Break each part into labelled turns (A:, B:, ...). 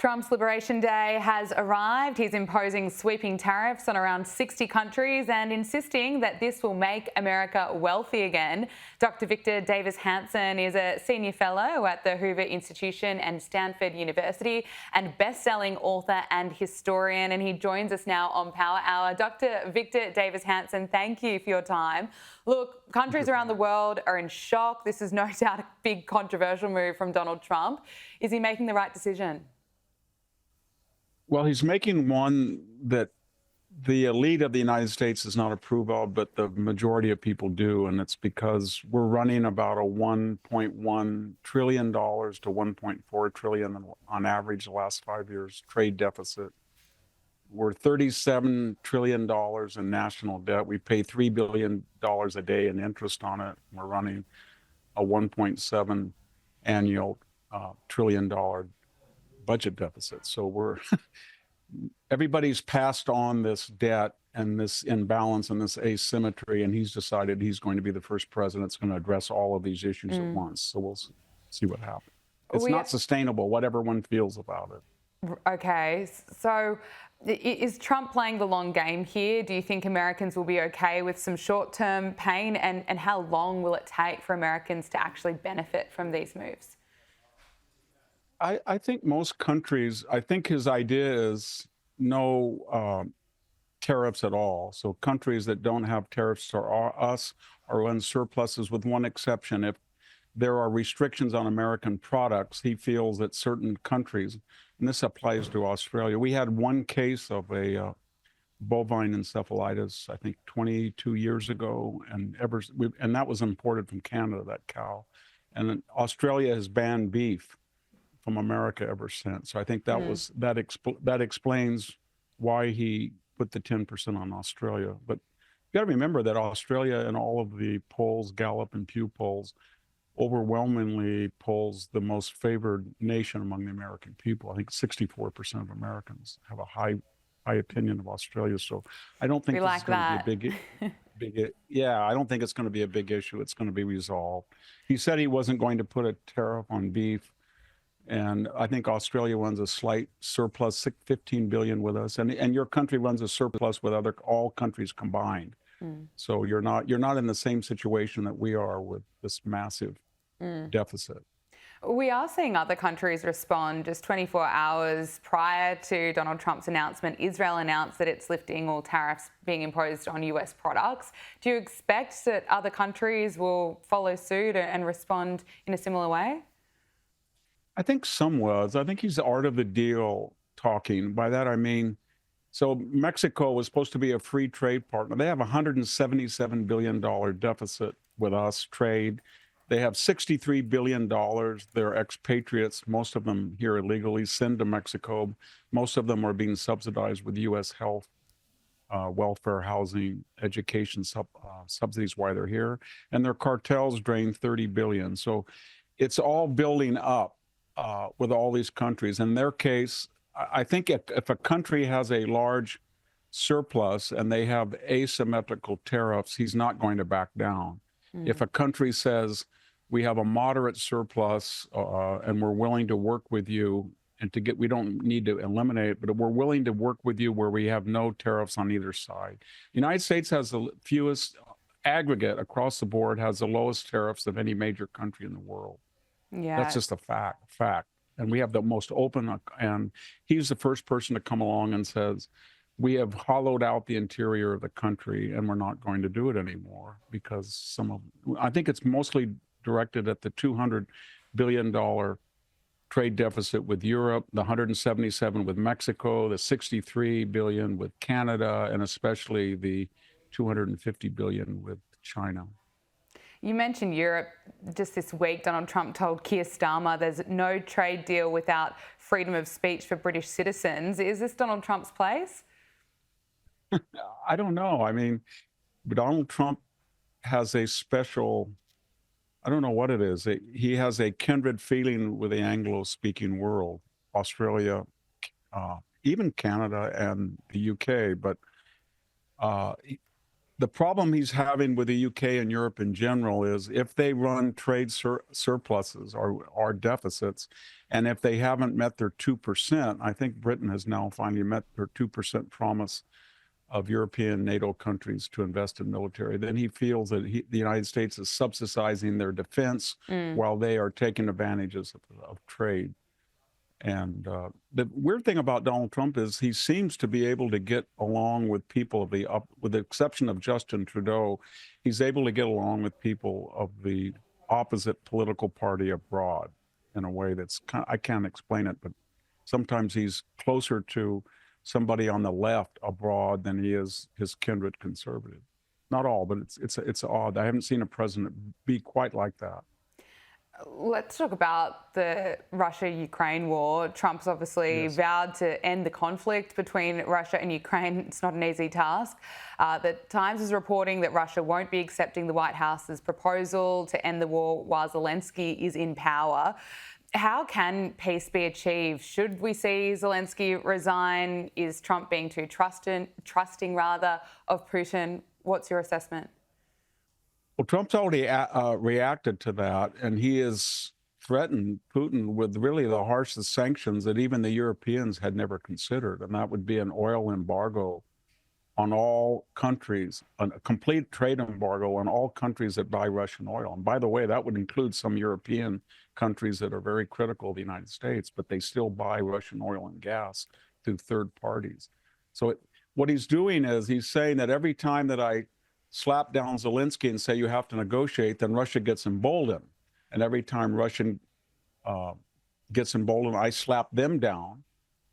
A: Trump's Liberation Day has arrived. He's imposing sweeping tariffs on around 60 countries and insisting that this will make America wealthy again. Dr. Victor Davis Hanson is a senior fellow at the Hoover Institution and Stanford University and best-selling author and historian, and he joins us now on Power Hour. Dr. Victor Davis Hanson, thank you for your time. Look, countries around the world are in shock. This is no doubt a big controversial move from Donald Trump. Is he making the right decision?
B: Well, he's making one that the elite of the United States does not approve of, but the majority of people do. And it's because we're running about a $1.1 trillion to $1.4 trillion on average the last 5 years trade deficit. We're $37 trillion in national debt. We pay $3 billion a day in interest on it. We're running a 1.7 annual trillion dollar budget deficit. So everybody's passed on this debt and this imbalance and this asymmetry, and he's decided he's going to be the first president that's going to address all of these issues at once. So we'll see what happens. It's not sustainable, what everyone feels about it.
A: Okay, so is Trump playing the long game here? Do you think Americans will be okay with some short-term pain? And how long will it take for Americans to actually benefit from these moves?
B: I think most countries, I think his idea is no tariffs at all. So countries that don't have tariffs are us are in surpluses with one exception. If there are restrictions on American products, he feels that certain countries, and this applies to Australia. We had one case of a bovine encephalitis, I think 22 years ago, and that was imported from Canada, that cow. And Australia has banned beef from America ever since. So I think that explains why he put the 10% on Australia. But you got to remember that Australia, in all of the polls, Gallup and Pew polls, overwhelmingly polls the most favored nation among the American people. I think 64% of Americans have a high opinion of Australia. So I don't think this is going to be a big. Yeah, I don't think it's going to be a big issue. It's going to be resolved. He said he wasn't going to put a tariff on beef. And I think Australia runs a slight surplus, 15 billion with us, and your country runs a surplus with all countries combined. So you're not in the same situation that we are with this massive deficit.
A: We are seeing other countries respond. Just 24 hours prior to Donald Trump's announcement, Israel announced that it's lifting all tariffs being imposed on US products. Do you expect that other countries will follow suit and respond in a similar way?
B: I think some was. I think he's the art of the deal talking. By that, I mean, so Mexico was supposed to be a free trade partner. They have a $177 billion deficit with us, trade. They have $63 billion. They're expatriates, most of them here illegally, send to Mexico. Most of them are being subsidized with U.S. health, welfare, housing, education subsidies while they're here. And their cartels drain $30 billion. So it's all building up. With all these countries. In their case, I think if a country has a large surplus and they have asymmetrical tariffs, he's not going to back down. If a country says, we have a moderate surplus and we're willing to work with you and we don't need to eliminate it, but we're willing to work with you where we have no tariffs on either side. The United States has the fewest aggregate across the board, has the lowest tariffs of any major country in the world.
A: Yeah,
B: that's just a fact. And we have the most open, and he's the first person to come along and says, we have hollowed out the interior of the country and we're not going to do it anymore because I think it's mostly directed at the $200 billion trade deficit with Europe, the 177 with Mexico, the 63 billion with Canada, and especially the 250 billion with China.
A: You mentioned Europe. Just this week, Donald Trump told Keir Starmer there's no trade deal without freedom of speech for British citizens. Is this Donald Trump's place?
B: I don't know. I mean, Donald Trump has a special, I don't know what it is. He has a kindred feeling with the Anglo-speaking world, Australia, even Canada and the UK. But The problem he's having with the UK and Europe in general is if they run trade surpluses or deficits, and if they haven't met their 2%, I think Britain has now finally met their 2% promise of European NATO countries to invest in military, then he feels that the United States is subsidizing their defense while they are taking advantages of trade. And the weird thing about Donald Trump is he seems to be able to get along with people of with the exception of Justin Trudeau, he's able to get along with people of the opposite political party abroad in a way that's I can't explain it, but sometimes he's closer to somebody on the left abroad than he is his kindred conservative. Not all, but it's odd. I haven't seen a president be quite like that.
A: Let's talk about the Russia-Ukraine war. Trump's obviously vowed to end the conflict between Russia and Ukraine. It's not an easy task. The Times is reporting that Russia won't be accepting the White House's proposal to end the war while Zelensky is in power. How can peace be achieved? Should we see Zelensky resign? Is Trump being too trusting of Putin? What's your assessment?
B: Well, Trump's already reacted to that, and he has threatened Putin with really the harshest sanctions that even the Europeans had never considered, and that would be an oil embargo on all countries, a complete trade embargo on all countries that buy Russian oil. And by the way, that would include some European countries that are very critical of the United States, but they still buy Russian oil and gas through third parties. So what he's doing is he's saying that every time that I slap down Zelensky and say you have to negotiate, then Russia gets emboldened. And every time Russia gets emboldened, I slap them down,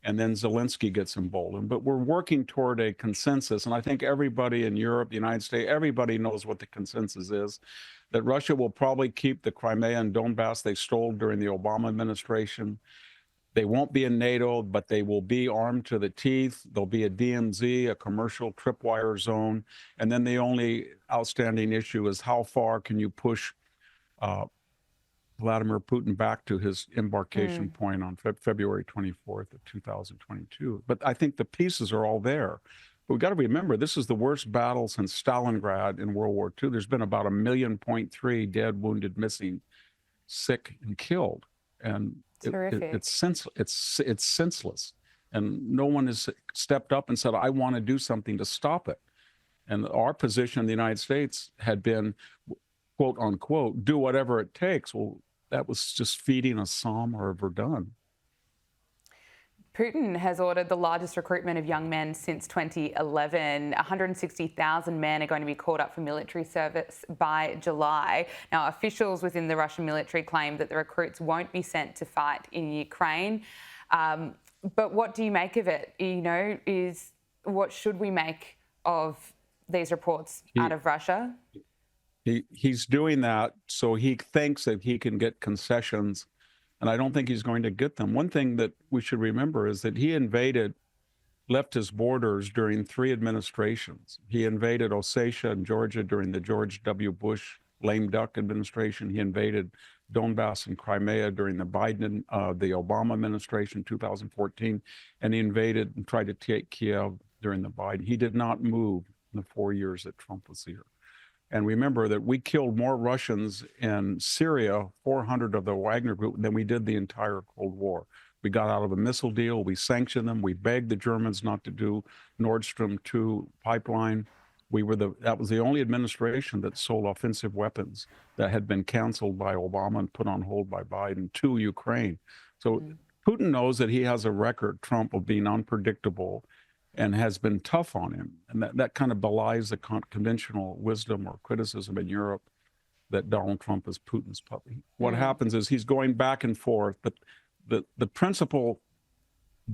B: and then Zelensky gets emboldened. But we're working toward a consensus, and I think everybody in Europe, the United States, everybody knows what the consensus is, that Russia will probably keep the Crimea and Donbass they stole during the Obama administration. They won't be in NATO, but they will be armed to the teeth. There'll be a DMZ, a commercial tripwire zone. And then the only outstanding issue is how far can you push Vladimir Putin back to his embarkation point on February 24th of 2022. But I think the pieces are all there. But we've got to remember, this is the worst battle since Stalingrad in World War II. There's been about 1.3 million dead, wounded, missing, sick, and killed. And it's senseless, and no one has stepped up and said, I want to do something to stop it. And our position in the United States had been, quote unquote, do whatever it takes. Well, that was just feeding a psalm or a Verdun.
A: Putin has ordered the largest recruitment of young men since 2011. 160,000 men are going to be called up for military service by July. Now, officials within the Russian military claim that the recruits won't be sent to fight in Ukraine. But what do you make of it? What should we make of these reports out of Russia?
B: He's doing that so he thinks that he can get concessions, and I don't think he's going to get them. One thing that we should remember is that he left his borders during 3 administrations. He invaded Ossetia and Georgia during the George W. Bush lame duck administration. He invaded Donbass and Crimea during the Obama administration, 2014, and he invaded and tried to take Kiev during the Biden. He did not move in the 4 years that Trump was here. And remember that we killed more Russians in Syria, 400 of the Wagner Group, than we did the entire Cold War. We got out of a missile deal. We sanctioned them. We begged the Germans not to do Nord Stream 2 pipeline. That was the only administration that sold offensive weapons that had been canceled by Obama and put on hold by Biden to Ukraine. So Putin knows that he has a record, Trump, of being unpredictable, and has been tough on him. And that kind of belies the conventional wisdom or criticism in Europe that Donald Trump is Putin's puppy. What happens is he's going back and forth, but the principal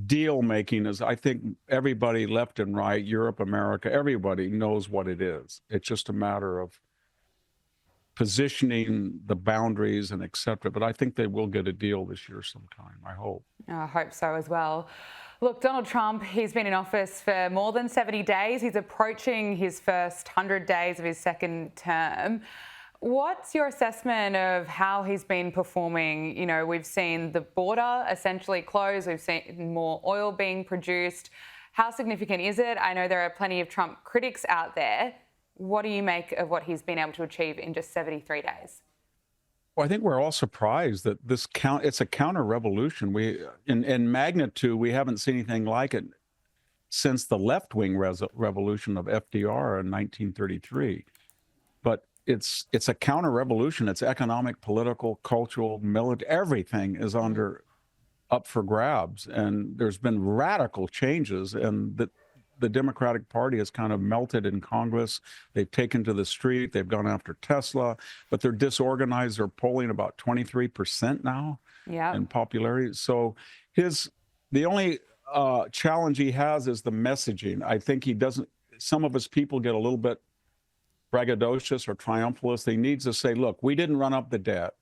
B: deal making is, I think everybody left and right, Europe, America, everybody knows what it is. It's just a matter of positioning the boundaries and et cetera. But I think they will get a deal this year sometime, I hope.
A: I hope so as well. Look, Donald Trump, he's been in office for more than 70 days. He's approaching his first 100 days of his second term. What's your assessment of how he's been performing? We've seen the border essentially close. We've seen more oil being produced. How significant is it? I know there are plenty of Trump critics out there. What do you make of what he's been able to achieve in just 73 days?
B: Well, I think we're all surprised that it's a counter revolution. In magnitude, we haven't seen anything like it since the left-wing revolution of FDR in 1933. But it's a counter revolution. It's economic, political, cultural, military, everything is up for grabs. And there's been radical changes, and the Democratic Party has kind of melted in Congress. They've taken to the street. They've gone after Tesla, but they're disorganized. They're polling about 23% now in popularity. So the only challenge he has is the messaging. I think some of his people get a little bit braggadocious or triumphalist. He needs to say, look, we didn't run up the debt,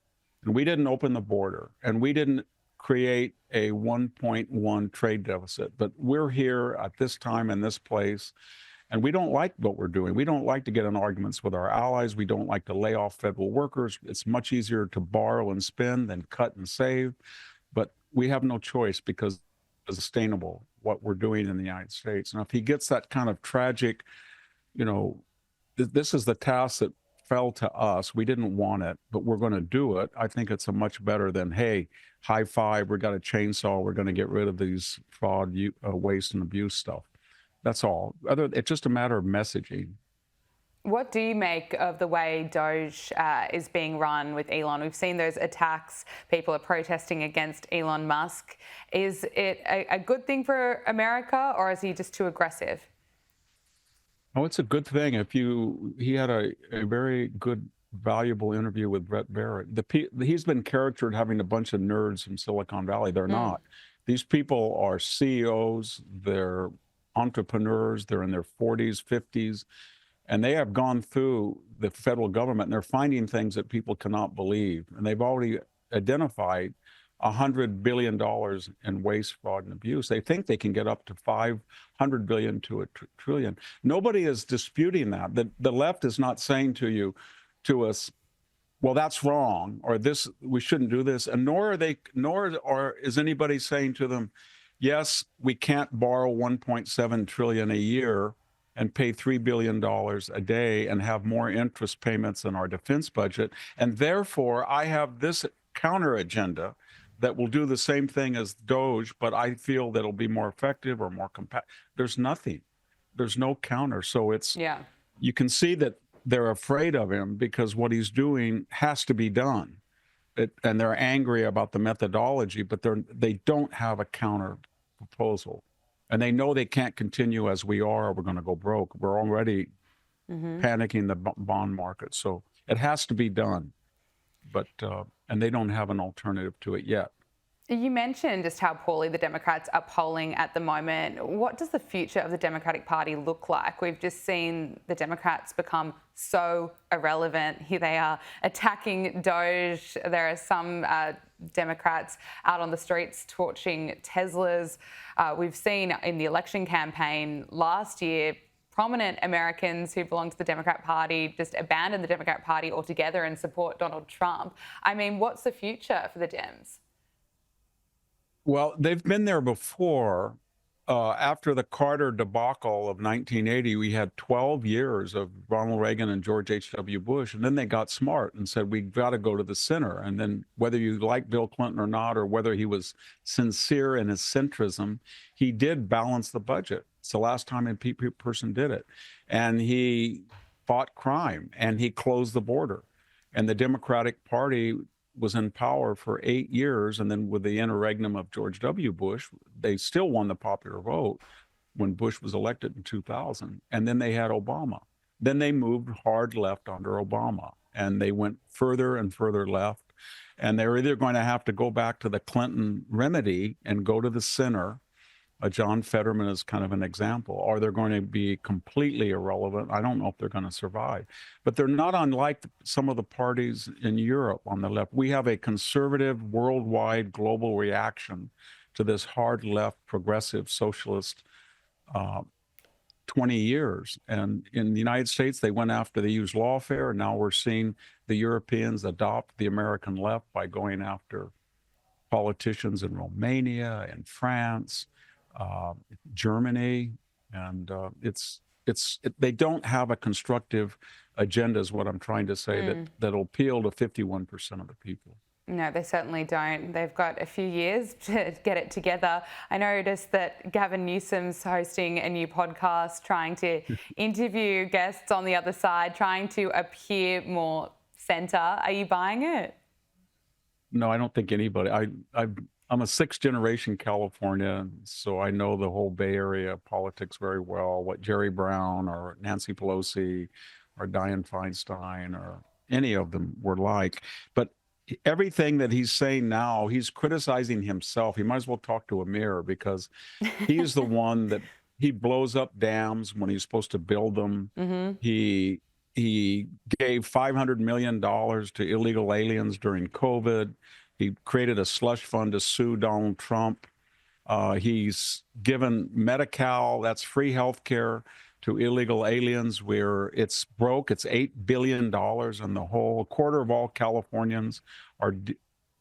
B: and we didn't open the border, and we didn't create a 1.1 trade deficit, but we're here at this time in this place, and we don't like what we're doing. We don't like to get in arguments with our allies. We don't like to lay off federal workers. It's much easier to borrow and spend than cut and save, but we have no choice because it's sustainable what we're doing in the United States. And if he gets that kind of tragic, this is the task that fell to us. We didn't want it, but we're going to do it. I think it's a much better than, hey, high five, we got a chainsaw, we're going to get rid of these fraud, waste, and abuse stuff. That's all. It's just a matter of messaging.
A: What do you make of the way DOGE is being run with Elon? We've seen those attacks. People are protesting against Elon Musk. Is it a good thing for America, or is he just too aggressive?
B: Oh, it's a good thing. He had a very good, valuable interview with Brett Barrett. He's been caricatured having a bunch of nerds from Silicon Valley. They're not. These people are CEOs. They're entrepreneurs. They're in their 40s, 50s, and they have gone through the federal government, and they're finding things that people cannot believe. And they've already identified $100 billion in waste, fraud, and abuse. They think they can get up to $500 billion to $1 trillion. Nobody is disputing that. The left is not saying to us, well, that's wrong, or this, we shouldn't do this. And nor is anybody saying to them, yes, we can't borrow 1.7 trillion a year and pay $3 billion a day and have more interest payments than our defense budget. And therefore, I have this counter agenda that will do the same thing as DOGE, but I feel that it'll be more effective or more compact. There's nothing. There's no counter. So you can see that they're afraid of him because what he's doing has to be done. And they're angry about the methodology, but they don't have a counter proposal. And they know they can't continue as we are, or we're going to go broke. We're already panicking the bond market. So it has to be done. But and they don't have an alternative to it yet.
A: You mentioned just how poorly the Democrats are polling at the moment. What does the future of the Democratic Party look like? We've just seen the Democrats become so irrelevant. Here they are attacking DOGE. There are some Democrats out on the streets torching Teslas. We've seen in the election campaign last year, prominent Americans who belong to the Democrat Party just abandon the Democrat Party altogether and support Donald Trump. I mean, what's the future for the Dems?
B: Well, they've been there before. After the Carter debacle of 1980, we had 12 years of Ronald Reagan and George H.W. Bush, and then they got smart and said, we've got to go to the center. And then whether you like Bill Clinton or not, or whether he was sincere in his centrism, he did balance the budget. It's the last time a person did it. And he fought crime, and he closed the border. And the Democratic Party was in power for 8 years, and then with the interregnum of George W. Bush, they still won the popular vote when Bush was elected in 2000. And then they had Obama. Then they moved hard left under Obama, and they went further and further left. And they're either going to have to go back to the Clinton remedy and go to the center. John Fetterman is kind of an example, or they're going to be completely irrelevant. I don't know if they're going to survive, but they're not unlike some of the parties in Europe on the left. We have a conservative, worldwide, global reaction to this hard left, progressive, socialist 20 years. And in the United States, they went after, they used lawfare. And now we're seeing the Europeans adopt the American left by going after politicians in Romania and France, Germany, and it's they don't have a constructive agenda, is what I'm trying to say, that'll appeal to 51% of the people.
A: No, they certainly don't. They've got a few years to get it together. I noticed that Gavin Newsom's hosting a new podcast, trying to interview guests on the other side, trying to appear more centre. Are you buying it?
B: No, I don't think anybody. I'm a sixth-generation Californian, so I know the whole Bay Area politics very well. What Jerry Brown or Nancy Pelosi or Dianne Feinstein or any of them were like, but everything that he's saying now, he's criticizing himself. He might as well talk to a mirror, because he's the one that he blows up dams when he's supposed to build them. He gave $500 million to illegal aliens during COVID. He created a slush fund to sue Donald Trump. He's given Medi-Cal, that's free health care, to illegal aliens, where it's broke. It's $8 billion, and the whole quarter of all Californians are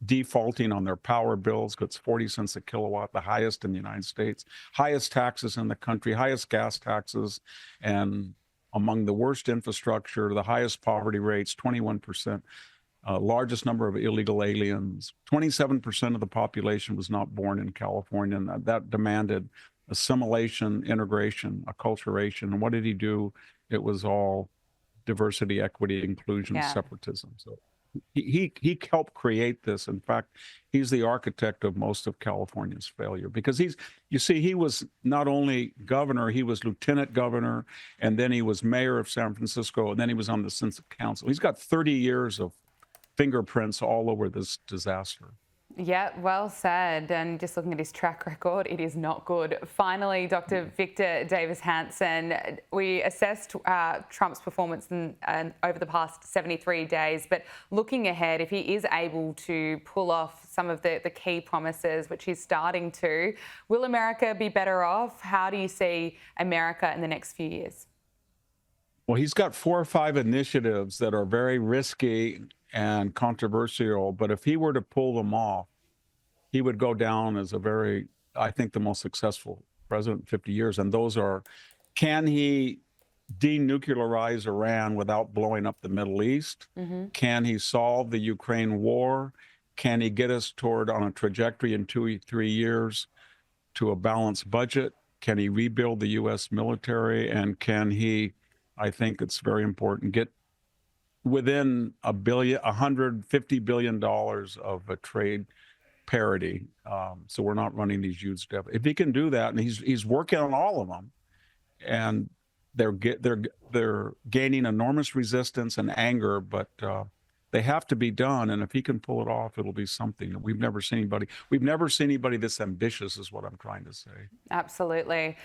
B: defaulting on their power bills, because it's 40 cents a kilowatt, the highest in the United States, highest taxes in the country, highest gas taxes, and among the worst infrastructure, the highest poverty rates, 21%, largest number of illegal aliens. 27% of the population was not born in California, and that demanded assimilation, integration, acculturation. And what did he do? It was all diversity, equity, inclusion, separatism. So he helped create this. In fact, he's the architect of most of California's failure, because he was not only governor, he was lieutenant governor, and then he was mayor of San Francisco, and then he was on the city council. He's got 30 years of fingerprints all over this disaster.
A: Yeah, well said. And just looking at his track record, it is not good. Finally, Dr. Victor Davis Hanson, we assessed Trump's performance over the past 73 days, but looking ahead, if he is able to pull off some of the key promises, which he's starting to, will America be better off? How do you see America in the next few years?
B: Well, he's got 4 or 5 initiatives that are very risky and controversial, but if he were to pull them off, he would go down as I think, the most successful president in 50 years. And those are, can he denuclearize Iran without blowing up the Middle East? Can he solve the Ukraine war? Can he get us on a trajectory in 2 or 3 years to a balanced budget? Can he rebuild the U.S. military? And can he, I think it's very important, get within $150 billion of a trade parity, so we're not running these huge deficits. If he can do that, and he's working on all of them, and they're gaining enormous resistance and anger, but they have to be done. And if he can pull it off, it'll be something. We've never seen anybody this ambitious, is what I'm trying to say.
A: Absolutely.